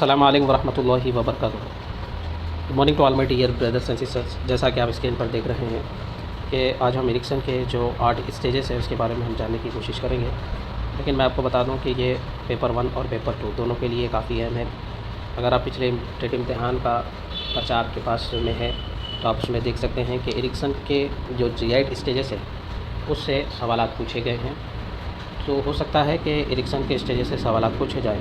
السلام علیکم ورحمۃ اللہ وبرکاتہ۔ Good morning to all my dear brothers and sisters. جیسا کہ آپ اسکرین پر دیکھ رہے ہیں کہ آج ہم ایرکسن کے جو 8 اسٹیجز ہیں اس کے بارے میں ہم جاننے کی کوشش کریں گے، لیکن میں آپ کو بتا دوں کہ یہ پیپر 1 اور پیپر 2 دونوں کے لیے کافی اہم ہے۔ اگر آپ پچھلے ٹیٹ امتحان کا پرچہ آپ کے پاس میں ہے تو آپ اس میں دیکھ سکتے ہیں کہ ایرکسن کے جو 8 اسٹیجز ہیں اس سے سوالات پوچھے گئے ہیں۔ تو ہو سکتا ہے کہ ایرکسن کے اسٹیجز سے سوالات پوچھے جائیں۔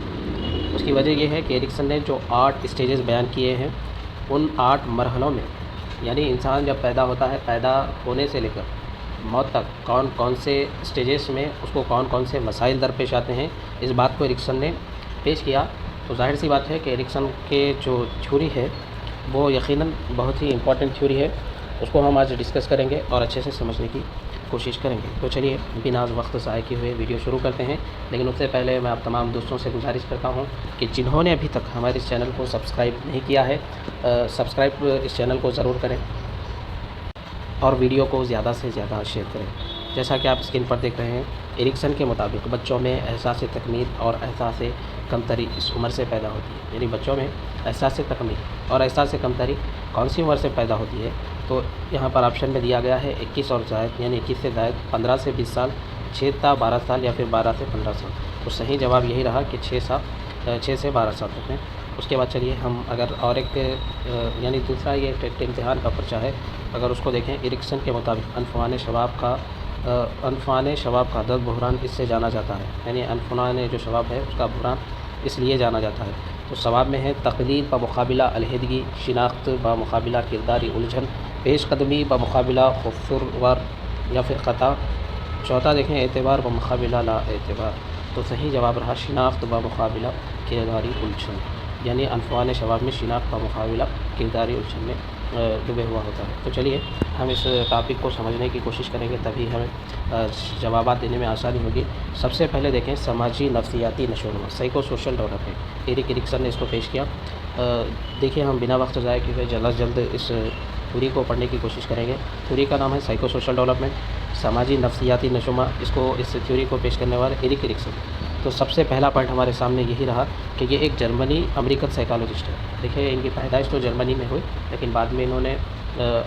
اس کی وجہ یہ ہے کہ ایرکسن نے جو 8 اسٹیجز بیان کیے ہیں ان 8 مرحلوں میں، یعنی انسان جب پیدا ہوتا ہے، پیدا ہونے سے لے کر موت تک کون کون سے اسٹیجز میں اس کو کون کون سے مسائل درپیش آتے ہیں، اس بات کو ایرکسن نے پیش کیا۔ تو ظاہر سی بات ہے کہ ایرکسن کے جو تھیوری ہے وہ یقیناً بہت ہی امپورٹنٹ تھیوری ہے، اس کو ہم آج ڈسکس کریں گے اور اچھے سے سمجھنے کی کوشش کریں گے۔ تو چلیے بنا وقت ضائع کیے ہوئے ویڈیو شروع کرتے ہیں، لیکن اس سے پہلے میں آپ تمام دوستوں سے گزارش کرتا ہوں کہ جنہوں نے ابھی تک ہمارے اس چینل کو سبسکرائب نہیں کیا ہے، سبسکرائب اس چینل کو ضرور کریں اور ویڈیو کو زیادہ سے زیادہ شیئر کریں۔ جیسا کہ آپ اسکرین پر دیکھ رہے ہیں، ایرکسن کے مطابق بچوں میں احساس تکمیل اور احساس کمتری اس عمر سے پیدا ہوتی ہے۔ یعنی بچوں میں احساس تکمیل اور احساس کمتری کون سی عمر سے پیدا ہوتی ہے؟ تو یہاں پر آپشن میں دیا گیا ہے 21 اور زائد، یعنی 21 سے زائد، 15 سے 20 سال، 6 تا 12 سال یا پھر 12 سے 15 سال۔ تو صحیح جواب یہی رہا کہ 6 سے 12 سال تک میں۔ اس کے بعد چلیے ہم اگر اور ایک یعنی دوسرا یہ ٹیٹ امتحان کا پرچہ ہے، اگر اس کو دیکھیں، ایرکسن کے مطابق عنفوان شباب کا درد بحران اس سے جانا جاتا ہے۔ یعنی عنفوان جو شباب ہے اس کا بحران اس لیے جانا جاتا ہے۔ تو ثواب میں ہے تقلید بمقابلہ علیحدگی، شناخت بمقابلہ کرداری الجھن، پیش قدمی بمقابلہ قصور یا پھر خطا۔ چوتھا دیکھیں اعتبار بمقابلہ لا اعتبار۔ تو صحیح جواب رہا شناخت بمقابلہ کرداری الجھن، یعنی عنفوان شباب میں شناخت بمقابلہ کرداری الجھن میں ڈوبے ہوا ہوتا ہے۔ تو چلیے ہم اس ٹاپک کو سمجھنے کی کوشش کریں گے، تبھی ہمیں جوابات دینے میں آسانی ہوگی۔ سب سے پہلے دیکھیں سماجی نفسیاتی نشوونما، سائیکو سوشل ڈیولپمنٹ، ایرکسن نے اس کو پیش کیا۔ دیکھیے ہم بنا وقت ضائع کیے ہوئے جلد از جلد اس تھیوری کو پڑھنے کی کوشش کریں گے۔ تھیوری کا نام ہے سائیکو سوشل ڈیولپمنٹ، سماجی نفسیاتی نشوونما۔ اس تھیوری کو پیش کرنے والے ایرکسن۔ تو سب سے پہلا پوائنٹ ہمارے سامنے یہی رہا کہ یہ ایک جرمنی امریکن سائیکالوجسٹ ہے۔ دیکھیں ان کی پیدائش تو جرمنی میں ہوئی، لیکن بعد میں انہوں نے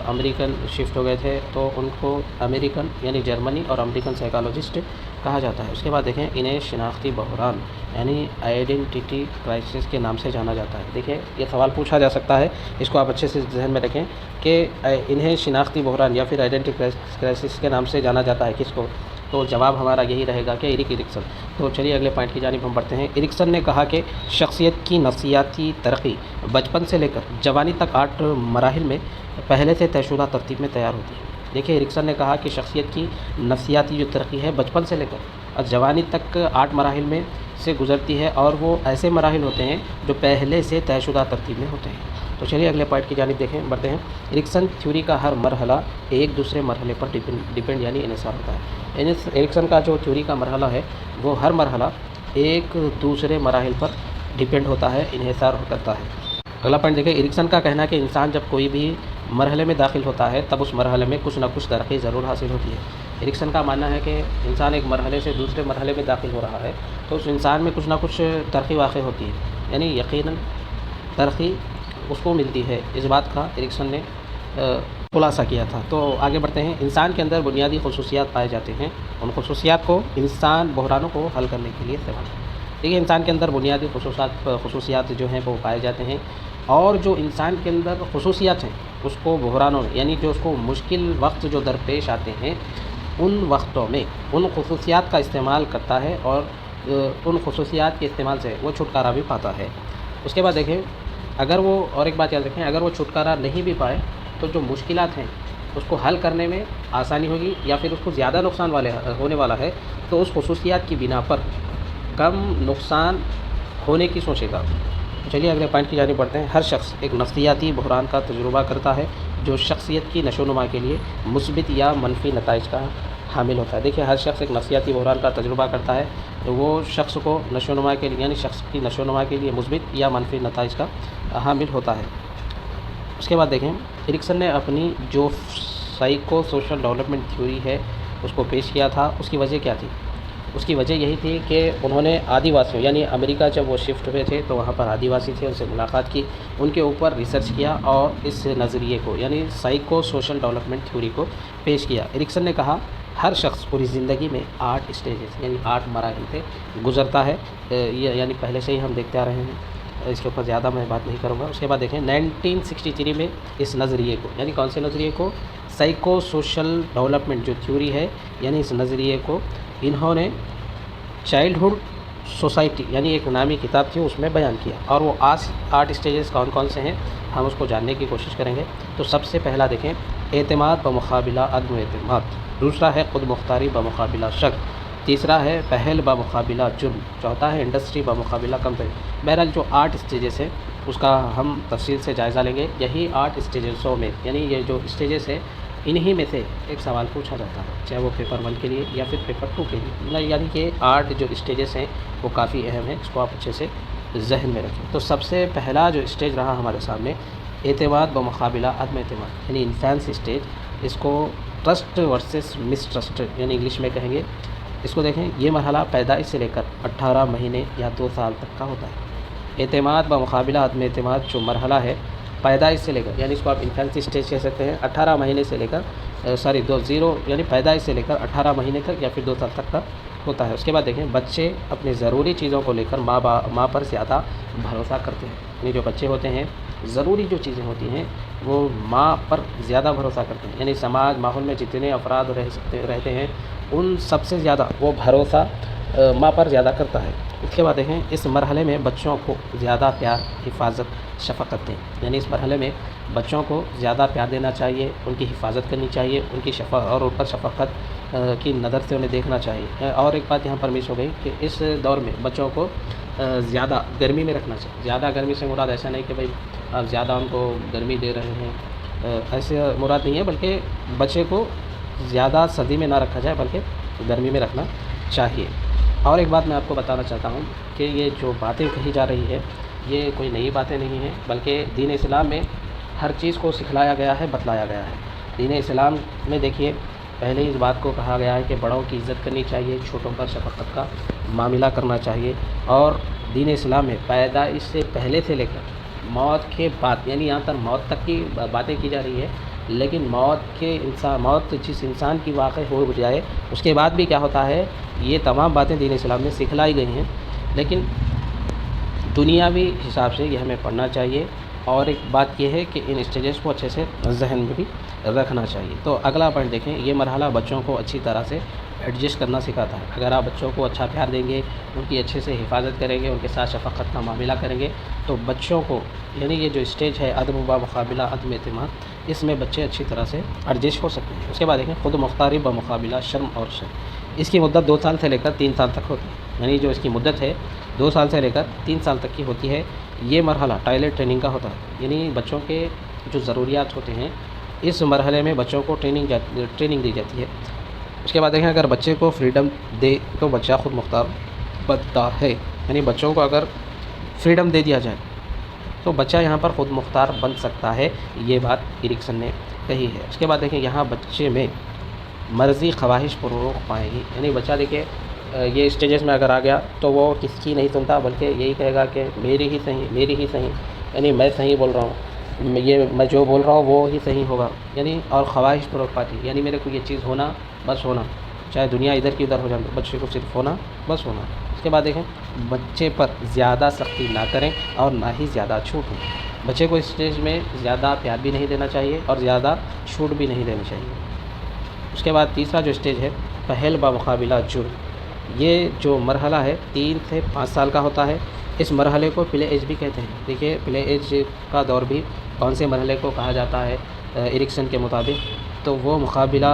امریکن شفٹ ہو گئے تھے، تو ان کو امریکن یعنی جرمنی اور امریکن سائیکالوجسٹ کہا جاتا ہے۔ اس کے بعد دیکھیں انہیں شناختی بحران یعنی آئیڈینٹی کرائسس کے نام سے جانا جاتا ہے۔ دیکھیں یہ سوال پوچھا جا سکتا ہے، اس کو آپ اچھے سے ذہن میں رکھیں کہ انہیں شناختی بحران یا پھر آئیڈینٹی کرائسس کے نام سے جانا جاتا ہے کس کو؟ تو جواب ہمارا یہی رہے گا کہ ایرکسن۔ تو چلیے اگلے پوائنٹ کی جانب ہم بڑھتے ہیں۔ ایرکسن نے کہا کہ شخصیت کی نفسیاتی ترقی بچپن سے لے کر جوانی تک 8 مراحل میں پہلے سے طے شدہ ترتیب میں تیار ہوتی ہے۔ دیکھیے ایرکسن نے کہا کہ شخصیت کی نفسیاتی جو ترقی ہے بچپن سے لے کر جوانی تک 8 مراحل میں سے گزرتی ہے، اور وہ ایسے مراحل ہوتے ہیں جو پہلے سے طے شدہ ترتیب میں ہوتے ہیں۔ تو چلیے اگلے پوائنٹ کی جانب بڑھتے ہیں۔ ایرکسن تھیوری کا ہر مرحلہ ایک دوسرے مرحلے پر ڈیپینڈ یعنی انحصار ہوتا ہے۔ ایرکسن کا جو تھیوری کا مرحلہ ہے وہ ہر مرحلہ ایک دوسرے مراحل پر ڈیپینڈ ہوتا ہے، انحصار کرتا ہے۔ اگلا پوائنٹ دیکھیں، ایرکسن کا کہنا ہے کہ انسان جب کوئی بھی مرحلے میں داخل ہوتا ہے تب اس مرحلے میں کچھ نہ کچھ ترقی ضرور حاصل ہوتی ہے۔ ایرکسن کا ماننا ہے کہ انسان ایک مرحلے سے دوسرے مرحلے میں داخل ہو رہا ہے تو اس انسان میں کچھ نہ کچھ ترقی واقع ہوتی ہے، یعنی یقیناً ترقی اس کو ملتی ہے۔ اس بات کا ایرکسن نے خلاصہ کیا تھا۔ تو آگے بڑھتے ہیں۔ انسان کے اندر بنیادی خصوصیات پائے جاتے ہیں، ان خصوصیات کو انسان بحرانوں کو حل کرنے کے لیے استعمال کرتا ہے۔ دیکھیے انسان کے اندر بنیادی خصوصیات جو ہیں وہ پائے جاتے ہیں، اور جو انسان کے اندر خصوصیات ہیں اس کو بحرانوں میں یعنی جو اس کو مشکل وقت جو درپیش آتے ہیں ان وقتوں میں ان خصوصیات کا استعمال کرتا ہے، اور ان خصوصیات کے استعمال سے وہ چھٹکارا بھی پاتا ہے۔ اس کے بعد دیکھیں اگر وہ اور ایک بات یاد رکھیں، اگر وہ چھٹکارا نہیں بھی پائے تو جو مشکلات ہیں اس کو حل کرنے میں آسانی ہوگی، یا پھر اس کو زیادہ نقصان ہونے والا ہے تو اس خصوصیات کی بنا پر کم نقصان ہونے کی سوچے گا۔ چلیے اگلے پوائنٹ کی جانب بڑھتے ہیں۔ ہر شخص ایک نفسیاتی بحران کا تجربہ کرتا ہے جو شخصیت کی نشوونما کے لیے مثبت یا منفی نتائج کا حامل ہوتا ہے۔ دیکھیے ہر شخص ایک نفسیاتی بحران کا تجربہ کرتا ہے، وہ شخص کو نشوونما کے لیے یعنی شخص کی نشوونما کے لیے مثبت یا منفی نتائج کا حامل ہوتا ہے۔ اس کے بعد دیکھیں ایرکسن نے اپنی جو سائیکو سوشل ڈیولپمنٹ تھیوری ہے اس کو پیش کیا تھا، اس کی وجہ کیا تھی؟ اس کی وجہ یہی تھی کہ انہوں نے آدیواسیوں یعنی امریکہ جب وہ شفٹ ہوئے تھے تو وہاں پر آدیواسی تھے، ان سے ملاقات کی، ان کے اوپر ریسرچ کیا اور اس نظریے کو یعنی سائیکو سوشل ڈیولپمنٹ تھیوری کو پیش کیا۔ ایرکسن نے کہا ہر شخص پوری زندگی میں 8 اسٹیجز یعنی 8 مراحل سے گزرتا ہے، یعنی پہلے سے ہی ہم دیکھتے آ رہے ہیں، اس کے اوپر زیادہ میں بات نہیں کروں گا۔ اس کے بعد دیکھیں 1963 میں اس نظریے کو یعنی کون سے نظریے کو، سائیکو سوشل ڈیولپمنٹ جو تھیوری ہے یعنی اس نظریے کو انہوں نے چائلڈہڈ سوسائٹی یعنی ایک نامی کتاب تھی اس میں بیان کیا، اور وہ 8 اسٹیجز کون کون سے ہیں ہم اس کو جاننے کی کوشش کریں گے۔ تو سب سے پہلا دیکھیں اعتماد بمقابلہ عدم اعتماد، دوسرا ہے خود مختاری بمقابلہ شک، تیسرا ہے پہل بمقابلہ جرم، چوتھا ہے انڈسٹری بمقابلہ کمپنی۔ بہرحال جو 8 اسٹیجز ہیں اس کا ہم تفصیل سے جائزہ لیں گے۔ یہی 8 اسٹیجزوں میں یعنی یہ جو اسٹیجز ہے انہی میں سے ایک سوال پوچھا جاتا ہے، چاہے وہ پیپر 1 کے لیے یا پھر پیپر 2 کے لیے، یعنی کہ 8 جو اسٹیجز ہیں وہ کافی اہم ہیں، اس کو آپ اچھے سے ذہن میں رکھیں۔ تو سب سے پہلا جو اسٹیج رہا ہمارے سامنے اعتماد بمقابلہ عدم اعتماد یعنی انفینس اسٹیج، اس کو ٹرسٹ ورسز مس ٹرسٹ یعنی انگلش میں کہیں گے۔ اس کو دیکھیں، یہ مرحلہ پیدائش سے لے کر 18 مہینے یا 2 سال تک کا ہوتا ہے۔ اعتماد بمقابلہ عدم اعتماد جو مرحلہ ہے پیدائش سے لے کر یعنی اس کو آپ انفینسی اسٹیج کہہ سکتے ہیں، 18 مہینے سے لے کر یعنی پیدائش سے لے کر 18 مہینے تک یا پھر 2 سال تک کا ہوتا ہے۔ اس کے بعد دیکھیں بچے اپنی ضروری چیزوں کو لے کر ماں پر زیادہ بھروسہ کرتے ہیں، یعنی جو بچے ہوتے ہیں ضروری جو چیزیں ہوتی ہیں وہ ماں پر زیادہ بھروسہ کرتے ہیں، یعنی سماج ماحول میں جتنے افراد رہتے ہیں ان سب سے زیادہ وہ بھروسہ ماں پر زیادہ کرتا ہے۔ اس کے بعد دیکھیں اس مرحلے میں بچوں کو زیادہ پیار، حفاظت، شفقت دیں، یعنی اس مرحلے میں بچوں کو زیادہ پیار دینا چاہیے، ان کی حفاظت کرنی چاہیے، ان کی اور ان پر شفقت کی نظر سے انہیں دیکھنا چاہیے۔ اور ایک بات یہاں پر مس ہو گئی کہ اس دور میں بچوں کو زیادہ گرمی میں رکھنا چاہیے۔ زیادہ گرمی سے مراد ایسا نہیں کہ بھائی آپ زیادہ ان کو گرمی دے رہے ہیں، ایسے مراد نہیں ہے، بلکہ بچے کو زیادہ سردی میں نہ رکھا جائے بلکہ گرمی میں رکھنا چاہیے۔ اور ایک بات میں آپ کو بتانا چاہتا ہوں کہ یہ جو باتیں کہی جا رہی ہے یہ کوئی نئی باتیں نہیں ہیں، بلکہ دین اسلام میں ہر چیز کو سکھلایا گیا ہے، بتلایا گیا ہے۔ دین اسلام میں دیکھیے پہلے اس بات کو کہا گیا ہے کہ بڑوں کی عزت کرنی چاہیے، چھوٹوں پر شفقت کا معاملہ کرنا چاہیے، اور دین اسلام میں پیدائش سے پہلے سے لے کر موت کے بعد یعنی یہاں تک موت تک کی باتیں کی جا رہی ہے، لیکن موت جس انسان کی واقع ہو جائے اس کے بعد بھی کیا ہوتا ہے، یہ تمام باتیں دین اسلام میں سکھلائی گئی ہیں، لیکن دنیاوی حساب سے یہ ہمیں پڑھنا چاہیے۔ اور ایک بات یہ ہے کہ ان اسٹیجز کو اچھے سے ذہن میں بھی رکھنا چاہیے۔ تو اگلا پوائنٹ دیکھیں، یہ مرحلہ بچوں کو اچھی طرح سے ایڈجسٹ کرنا سکھاتا ہے۔ اگر آپ بچوں کو اچھا پیار دیں گے، ان کی اچھے سے حفاظت کریں گے، ان کے ساتھ شفقت کا معاملہ کریں گے، تو بچوں کو یعنی یہ جو اسٹیج ہے عدم بمقابلہ عدم اعتماد، اس میں بچے اچھی طرح سے ایڈجسٹ ہو سکتے ہیں۔ اس کے بعد دیکھیں خود مختاری بمقابلہ شرم اور شرم، اس کی مدت 2 سال سے لے کر 3 سال تک ہوتی ہے، یعنی جو اس کی مدت ہے 2 سال سے لے کر 3 سال تک کی ہوتی ہے۔ یہ مرحلہ ٹائلٹ ٹریننگ کا ہوتا ہے، یعنی بچوں کے جو ضروریات ہوتے ہیں اس مرحلے میں بچوں کو ٹریننگ دی جاتی ہے۔ اس کے بعد دیکھیں اگر بچے کو فریڈم دے تو بچہ خود مختار بنتا ہے، یعنی بچوں کو اگر فریڈم دے دیا جائے تو بچہ یہاں پر خود مختار بن سکتا ہے، یہ بات ایرکسن نے کہی ہے۔ اس کے بعد دیکھیں یہاں بچے میں مرضی خواہش پروغ پائے گی، یعنی بچہ دیکھیں یہ اسٹیجز میں اگر آ گیا تو وہ کس کی نہیں سنتا بلکہ یہی کہے گا کہ میری ہی صحیح، یعنی میں صحیح بول رہا ہوں، یہ میں جو بول رہا ہوں وہ ہی صحیح ہوگا، یعنی اور خواہش پروغ پاتی، یعنی میرے کو یہ چیز ہونا بس ہونا، چاہے دنیا ادھر کی ادھر ہو جائے، بچے کو صرف ہونا بس ہونا۔ اس کے بعد دیکھیں بچے پر زیادہ سختی نہ کریں اور نہ ہی زیادہ چھوٹ ہو، بچے کو اس اسٹیج میں زیادہ پیار بھی نہیں دینا چاہیے اور زیادہ چھوٹ بھی نہیں دینی چاہیے۔ اس کے بعد تیسرا جو اسٹیج ہے پہل بمقابلہ جرم، یہ جو مرحلہ ہے 3 سے 5 سال کا ہوتا ہے، اس مرحلے کو پلے ایج بھی کہتے ہیں۔ دیکھیے پلے ایج کا دور بھی کون سے مرحلے کو کہا جاتا ہے ایرکسن کے مطابق، تو وہ مقابلہ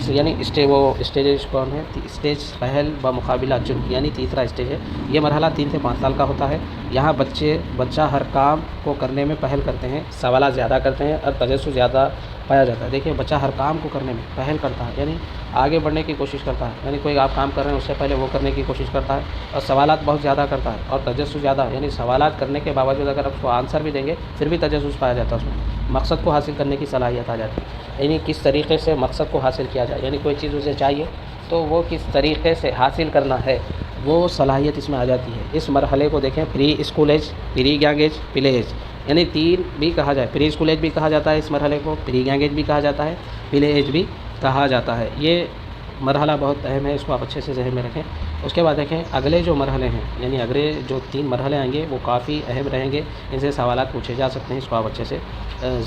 یعنی وہ اسٹیج کون ہے، اسٹیج پہل بمقابلہ جرم یعنی تیسرا اسٹیج ہے۔ یہ مرحلہ 3 سے 5 سال کا ہوتا ہے۔ یہاں بچہ ہر کام کو کرنے میں پہل کرتے ہیں، سوالات زیادہ کرتے ہیں اور تجسس زیادہ پایا جاتا ہے۔ دیکھیے بچہ ہر کام کو کرنے میں پہل کرتا ہے، یعنی آگے بڑھنے کی کوشش کرتا ہے، یعنی کوئی آپ کام کر رہے ہیں اس سے پہلے وہ کرنے کی کوشش کرتا ہے، اور سوالات بہت زیادہ کرتا ہے اور تجسس زیادہ، یعنی سوالات کرنے کے باوجود اگر آپ اس کو آنسر بھی دیں گے پھر بھی تجسس پایا جاتا ہے، اس میں مقصد کو حاصل کرنے کی صلاحیت آ جاتی ہے، یعنی کس طریقے سے مقصد کو حاصل کیا جائے، یعنی کوئی چیز اسے چاہیے تو وہ کس طریقے سے حاصل کرنا ہے وہ صلاحیت اس میں آ جاتی ہے۔ اس مرحلے کو دیکھیں پری اسکول ایج، پری گینگ ایج، پلے ایج، یعنی 3 بھی کہا جائے، پری اسکول ایج بھی کہا جاتا ہے اس مرحلے کو، پری گینگ ایج بھی کہا جاتا ہے، پلے ایج بھی کہا جاتا ہے۔ یہ مرحلہ بہت اہم ہے، اس کو آپ اچھے سے ذہن میں رکھیں۔ اس کے بعد دیکھیں اگلے جو مرحلے ہیں، یعنی اگلے جو 3 مرحلے آئیں گے وہ کافی اہم رہیں گے، ان سے سوالات پوچھے جا سکتے ہیں، اس کو آپ اچھے سے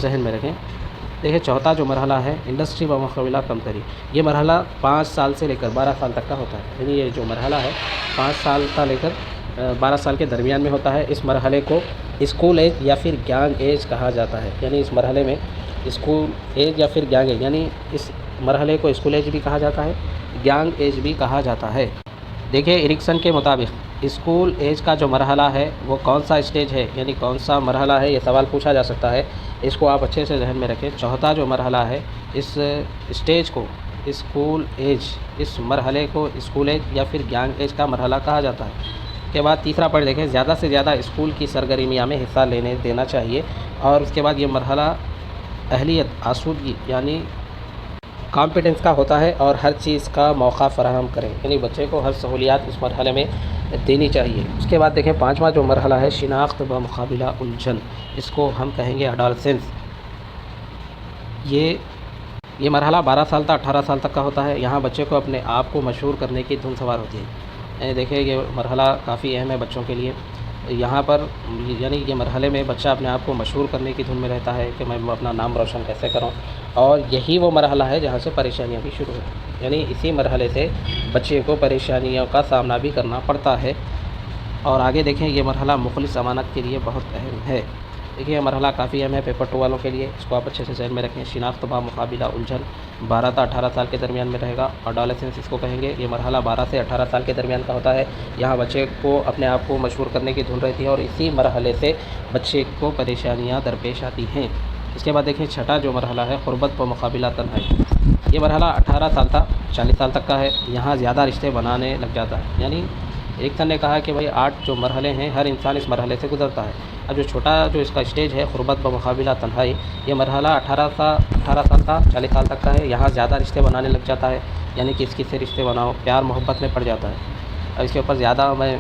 ذہن میں رکھیں۔ دیکھیں چوتھا جو مرحلہ ہے انڈسٹری و مقابلہ کمتری، یہ مرحلہ 5 سال سے لے کر 12 سال تک کا ہوتا ہے، یعنی یہ جو مرحلہ ہے 5 سال کا لے کر 12 سال کے درمیان میں ہوتا ہے۔ اس مرحلے کو اسکول ایج یا پھر گینگ ایج کہا جاتا ہے، یعنی اس مرحلے میں اسکول ایج یا پھر گینگ ایج، یعنی اس مرحلے کو اسکول ایج بھی کہا جاتا ہے، گینگ ایج بھی کہا جاتا ہے۔ دیکھیں ایرکسن کے مطابق اسکول ایج کا جو مرحلہ ہے وہ کون سا اسٹیج ہے، یعنی کون سا مرحلہ ہے، یہ سوال پوچھا جا سکتا ہے، اس کو آپ اچھے سے ذہن میں رکھیں۔ چوتھا جو مرحلہ ہے اس اسٹیج کو اسکول ایج، اس مرحلے کو اسکول ایج یا پھر گینگ ایج کا مرحلہ کہا جاتا ہے۔ کے بعد تیسرا پوائنٹ دیکھیں زیادہ سے زیادہ اسکول کی سرگرمیاں میں حصہ دینا چاہیے، اور اس کے بعد یہ مرحلہ اہلیت آسودگی یعنی کانفیڈنس کا ہوتا ہے اور ہر چیز کا موقع فراہم کریں، یعنی بچے کو ہر سہولیات اس مرحلے میں دینی چاہیے۔ اس کے بعد دیکھیں 5واں جو مرحلہ ہے شناخت و مقابلہ الجھن، اس کو ہم کہیں گے اڈالسنس۔ یہ مرحلہ 12 سال تا 18 سال تک کا ہوتا ہے، یہاں بچے کو اپنے آپ کو مشہور کرنے کی دھن سوار ہوتی ہے۔ دیکھیں یہ مرحلہ کافی اہم ہے بچوں کے لیے، یہاں پر یعنی یہ مرحلے میں بچہ اپنے آپ کو مشہور کرنے کی دھن میں رہتا ہے کہ میں اپنا نام روشن کیسے کروں، اور یہی وہ مرحلہ ہے جہاں سے پریشانیاں بھی شروع ہوتی ہیں، یعنی اسی مرحلے سے بچے کو پریشانیوں کا سامنا بھی کرنا پڑتا ہے۔ اور آگے دیکھیں یہ مرحلہ مخلص امانت کے لیے بہت اہم ہے۔ دیکھیے یہ مرحلہ کافی اہم ہے پیپر 2 والوں کے لیے، اس کو آپ اچھے سے ذہن میں رکھیں۔ شناخت با مقابلہ الجھن 12 تا 18 سال کے درمیان میں رہے گا، اڈالسنس اس کو کہیں گے۔ یہ مرحلہ 12 سے 18 سال کے درمیان کا ہوتا ہے، یہاں بچے کو اپنے آپ کو مشہور کرنے کی دھن رہتی ہے، اور اسی مرحلے سے بچے کو پریشانیاں درپیش آتی ہیں۔ اس کے بعد دیکھیں چھٹا جو مرحلہ ہے قربت و مقابلہ تنہائی، یہ مرحلہ 18 سال تا 40 سال تک کا ہے، یہاں زیادہ رشتے بنانے لگ جاتا ہے، یعنی ایرکسن نے کہا کہ بھائی 8 جو مرحلے ہیں ہر انسان اس مرحلے سے گزرتا ہے۔ اب جو چھوٹا جو اس کا اسٹیج ہے قربت و مقابلہ تنہائی، یہ مرحلہ 18 سال تا 40 سال تک کا ہے، یہاں زیادہ رشتے بنانے لگ جاتا ہے، یعنی کس سے رشتے بناؤ، پیار محبت میں پڑ جاتا ہے۔ اب اس کے اوپر زیادہ میں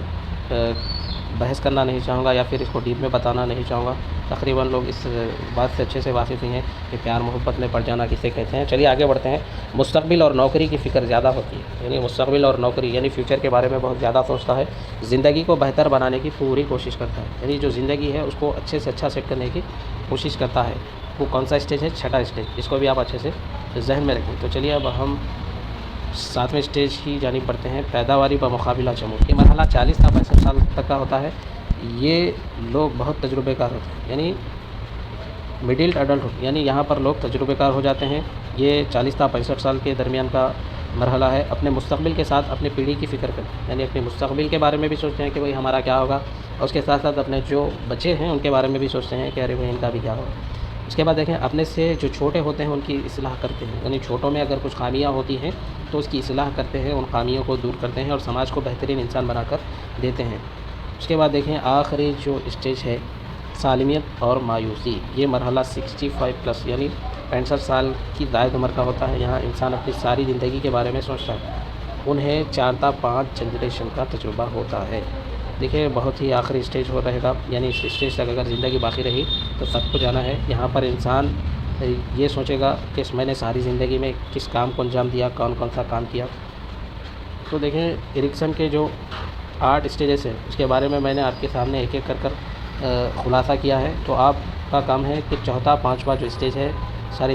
بحث کرنا نہیں چاہوں گا یا پھر اس کو ڈیپ میں بتانا نہیں چاہوں گا، تقریباً لوگ اس بات سے اچھے سے واقف ہی ہیں کہ پیار محبت میں پڑ جانا کسے کہتے ہیں۔ چلیے آگے بڑھتے ہیں۔ مستقبل اور نوکری کی فکر زیادہ ہوتی ہے، یعنی مستقبل اور نوکری یعنی فیوچر کے بارے میں بہت زیادہ سوچتا ہے، زندگی کو بہتر بنانے کی پوری کوشش کرتا ہے، یعنی جو زندگی ہے اس کو اچھے سے اچھا سیٹ کرنے کی کوشش کرتا ہے۔ وہ کون سا اسٹیج ہے؟ چھٹا اسٹیج، اس کو بھی آپ اچھے سے ذہن میں رکھیں۔ تو چلیے اب ہم 7ویں اسٹیج کی جانب بڑھتے ہیں، پیداواری و مقابلہ جمود۔ یہ مرحلہ 40 تا 65 سال تک کا ہوتا ہے، یہ لوگ بہت تجربے کار ہوتے ہیں، یعنی مڈل ایڈلٹہڈ، یعنی یہاں پر لوگ تجربے کار ہو جاتے ہیں۔ یہ 40 تا 65 سال کے درمیان کا مرحلہ ہے۔ اپنے مستقبل کے ساتھ اپنی پیڑھی کی فکر کرتے ہیں، یعنی اپنے مستقبل کے بارے میں بھی سوچتے ہیں کہ بھئی ہمارا کیا ہوگا، اور اس کے ساتھ ساتھ اپنے جو بچے ہیں ان کے بارے میں بھی سوچتے ہیں کہ ارے بھئی ان کا بھی کیا ہوگا۔ اس کے بعد دیکھیں اپنے سے جو چھوٹے ہوتے ہیں ان کی اصلاح کرتے ہیں، یعنی چھوٹوں میں اگر کچھ خامیاں ہوتی ہیں تو اس کی اصلاح کرتے ہیں، ان خامیوں کو دور کرتے ہیں اور سماج کو بہترین انسان بنا کر دیتے ہیں۔ اس کے بعد دیکھیں آخری جو اسٹیج ہے سالمیت اور مایوسی، یہ مرحلہ 65+ یعنی 65 سال کی زائد عمر کا ہوتا ہے، یہاں انسان اپنی ساری زندگی کے بارے میں سوچتا ہے، انہیں 4 تا 5 جنریشن کا تجربہ ہوتا ہے۔ دیکھیں بہت ہی آخری اسٹیج ہو رہے گا، یعنی اس اسٹیج تک اگر زندگی باقی رہی تو سب کو جانا ہے۔ یہاں پر انسان یہ سوچے گا کہ میں نے ساری زندگی میں کس کام کو انجام دیا، کون سا کام کیا۔ تو دیکھیں ایرکسن کے جو 8 اسٹیجز ہیں اس کے بارے میں نے آپ کے سامنے ایک ایک کر خلاصہ کیا ہے، تو آپ کا کام ہے کہ چوتھا 5واں جو اسٹیج ہے،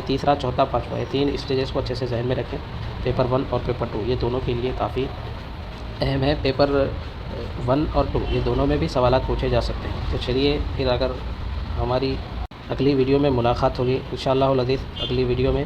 تیسرا چوتھا 5واں، یہ 3 اسٹیجز کو اچھے سے ذہن میں رکھیں۔ پیپر 1 اور پیپر 2 یہ دونوں کے لیے کافی اہم ہے، پیپر 1 اور 2 یہ دونوں میں بھی سوالات پوچھے جا سکتے ہیں۔ تو چلیے پھر اگر ہماری اگلی ویڈیو میں ملاقات ہوگی انشاءاللہ العزیز، اگلی ویڈیو میں